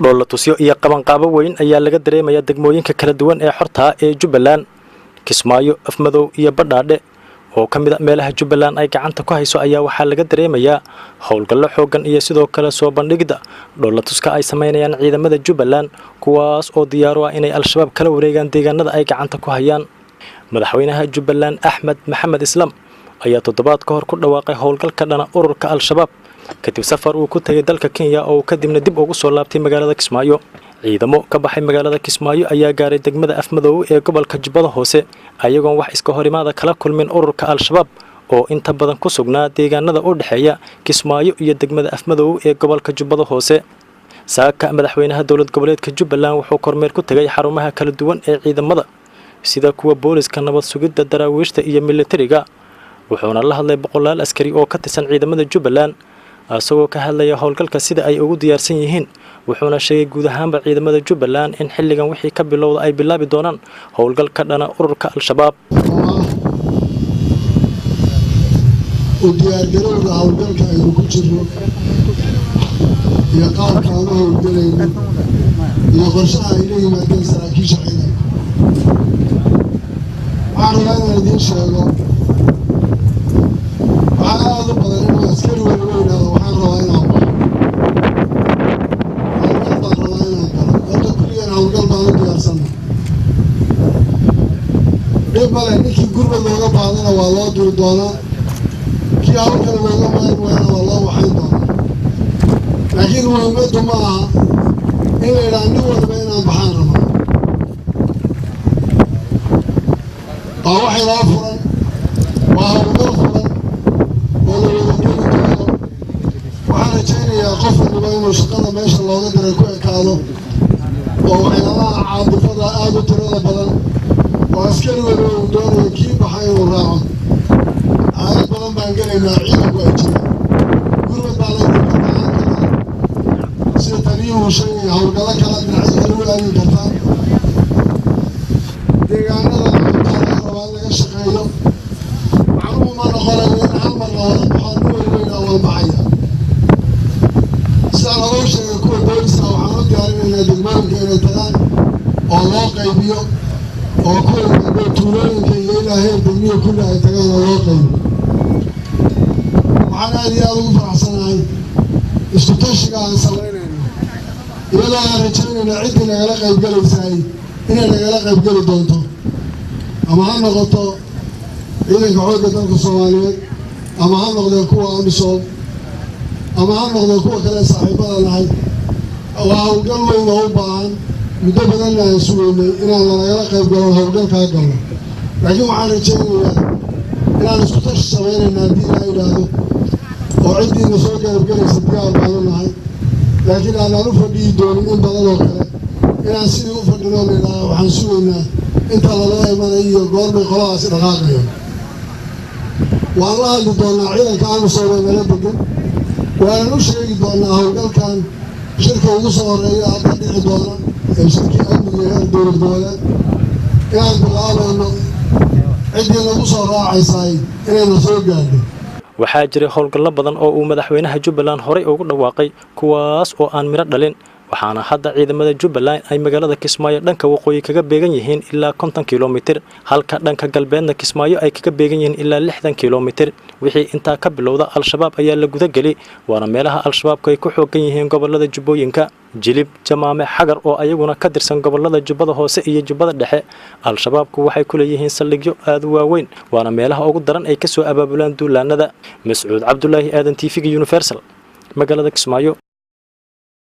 dhoolatusyo iyo qabanqaabo weyn ayaa laga dareemayaa degmooyinka kala duwan ee xorta ee Jubbaland, Kismaayo, Afmadow iyo Badhaadhe oo ka mid ah meelaha Jubbaland ay gacanta ku hayso ayaa waxaa laga dareemayaa howlgallo xoogan iyo sidoo kale soo bandhigida dhoolatuska ay sameynayaan ciidamada Jubbaland kuwaas oo diyaar u ah inay al-shabaab kala wareegaan deegaanada ay gacanta ku hayaan. Madaxweynaha Jubbaland Axmed Maxamed Islaam ayaa toddobaad ka hor ku dhawaaqay howlgalka dhana ururka al-shabaab kadib safar uu ku tagay dalka Kenya oo kadibna dib ugu soo laabtay magaalada Kismaayo. ciidamo ka baxay magaalada Kismaayo ayaa gaaray degmada Afmadow ee gobolka Jubbada Hoose ayagoon wax iska horimaada kala kulmin ururka al-shabaab oo inta badan ku sugnaa deegaanada u dhaxeeya Kismaayo iyo degmada Afmadow ee gobolka Jubbada Hoose. saaka madaxweynaha dowlad goboleedka Jubbaland wuxuu kormeer ku tagay xarumaha kala duwan ee ciidamada sida kuwa booliska nabad sugidda daraawiishta iyo militariga wuxuuna la hadlay boqolaal askari oo ka tirsan ciidamada Jubbaland asagoo ka hadlaya howlgalka sida ay ugu diyaarsan yihiin wuxuuna sheegay guud ahaanba ciidamada Jubbaland in xilligan wixii ka bilowda ay bilaabi doonaan howlgalka dhana ururka al-shabaab. u diyaargarowga howlgalka ay ku jirno iyo qaabka aan u howlgalayno iyo qorshaha ay la yimaadeen saraakiisha ciidanka. waxaan rabaa inaan idiin sheego waxaa aad u badan inuu askari weyne yidhaahdo waxaan rabaa inaan howlgal baan u diyaarsana dhib male ninkii gurmad looga baadana waa loo duri doonaa kii hawlkale looga marin wayna waa loo waxayn doonaa laakiin muhiimaddu ma aha in la yidhaha nin walba inaan baxaan rabaa waa wax inoo furan waa howlgal furan oo la wada geli doono. waxaan rajaynayaa qof waliba inuu shaqada meesha looga diray ku ekaado oo waxyaalaha caadifada aad u tirada badan oo askari waliba uu doonayo kii baxay inuu raaco. aayad badan baan gelaynaa ciidanku ay jiraan gurmad baa laydinka baxaan karaa sida taliyuhu sheegaya howlgallo kala dhinacyo kale u aadi kartaa deegaanada baa laga rabaa in laga shaqeeyo. macluumu ma noqonayo in hal mar la wada baxo nin waliba inaa waan baxaya. sidaan loo sheegay kuwa booliska waxaan u diyaarinaynaa degmooyinka inay tagaan oo loo qaybiyo oo kuwa tuulooyinka iyo ilaa heer degmiya kulli ay tagaan oo loo qaybiyo. waxaan aad iyo aad ugu faraxsanahay isku tashiga aan samaynayno iyadoo aan rajaynayna ciddii nagala qaybgalaysaay inay nagala qaybgeli doonto ama ha noqoto ciidanka xoogga dalka Soomaaliyeed ama ha noqdeen kuwa amisom ama ha noqdeen kuwa kale saaxiibada nahay. waa howlgal weyn oo u baahan muddo badanna aan sugaynay inaan nagala qayb galo howlgalkaa galno laakiin waxaan rajaynayaa inaan isku tashi samaynayna haddii la yidhaahdo oo ciddiina soo qaybgalaysa diyaar baanu nahay laakiin aanaan u fadhiyi doonin in badan oo kale inaan sidii u fadhino nidhaah waxaan sugaynaa inta lala imanay iyo goorbay qoladaasi dhaqaaqayo. waan la hadli doonaa ciidanka amisom ee nala degan waanan u sheegi doonaa howlgalkan shirka ugu soo horeeya hadda dhici doona ee shirkii amniga heer dowlad goboleed inaan bilaabayno ciddii nagu soo raacaysaay inayna soo gaadho. waxaa jiray howlgallo badan oo uu madaxweynaha Jubbaland horey ugu dhawaaqay kuwaas oo aan miro dhalin waxaana hadda ciidamada Jubbaland ay magaalada Kismaayo dhanka waqooyi kaga beegan yihiin ilaa 50 kiiloomitir halka dhanka galbeedna Kismaayo ay kaga beegan yihiin ilaa 60 kiiloomitir. wixii intaa ka bilowda al-shabaab ayaa la guda galay waana meelaha al-shabaabku ay ku xoogan yihiin gobolada Jubbooyinka Jilib Jamaame Xagar oo ayaguna ka tirsan gobolada Jubbada Hoose iyo Jubbada Dhexe. al-shabaabku waxay ku leeyihiin saldhigyo aad u waaweyn waana meelaha ugu daran ay ka soo abaabulaan duulaanada. Mas'uud Cabdullaahi Aadan TV Universal magaalada Kismaayo.